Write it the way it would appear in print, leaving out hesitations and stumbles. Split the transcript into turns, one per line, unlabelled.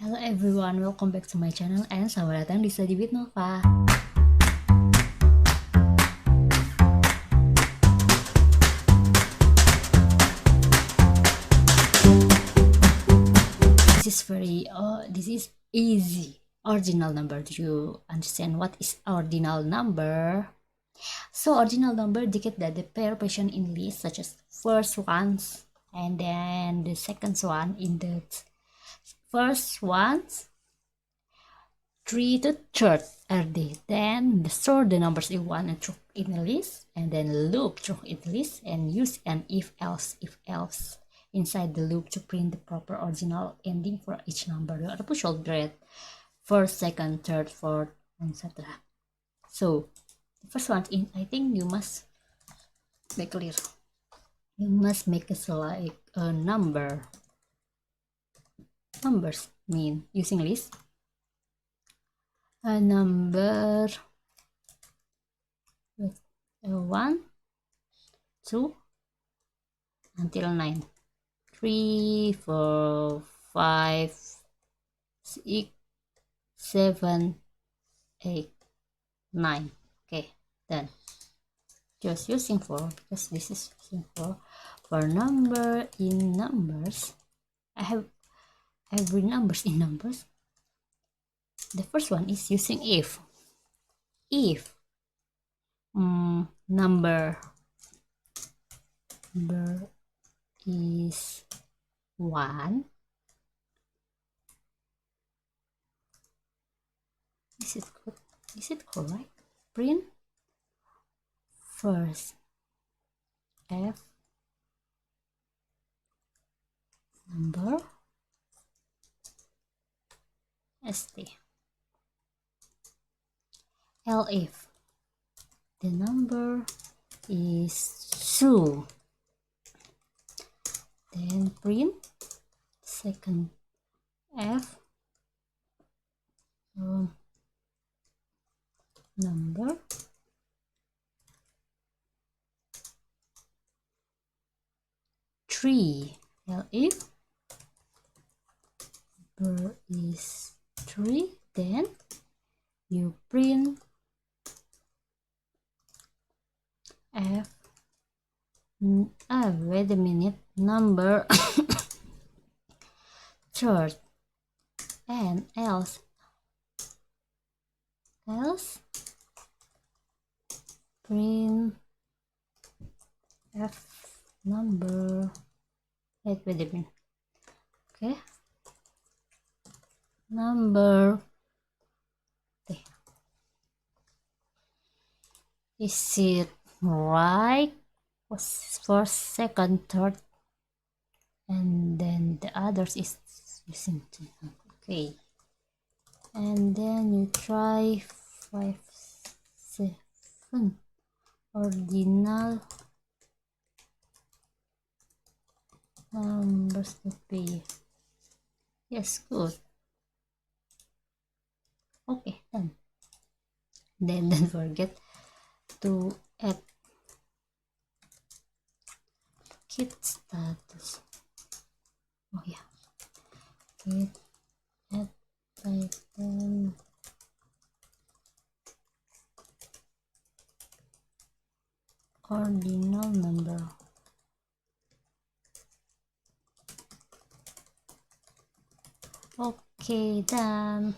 Hello everyone, welcome back to my channel and selamat datang di Study with Nova. This is easy. Ordinal number. Do you understand what is ordinal number? So ordinal number indicate that the pair position in list, such as first ones and then the second one in the first ones 3 to third are they. Then store the numbers in one and through in a list, and then loop through in the list and use an if else inside the loop to print the proper original ending for each number. The output should read first, second, third, fourth, etc. So the first one in, I think you must make clear. You must make it like a number. Numbers mean using list. A number with 1, 2 until 9, 3, 4, 5, 6, 7, 8, 9. Okay, then just using 4 because this is using 4. For number in numbers, I have every numbers in numbers. The first one is using if number is 1, is it good? Is it correct? Print first f number st. L if the number is 2, then print second f number three. L if number is 3, then you print f wait a minute, number third, and else print f number, wait a minute, okay, number, okay. Is it right? First, second, third, and then the others is using 2. Okay, and then you try 5, 7 ordinal numbers to be. Yes, good. Okay, done. Then don't forget to add kit status. Oh yeah, kit add item ordinal number. Okay, done.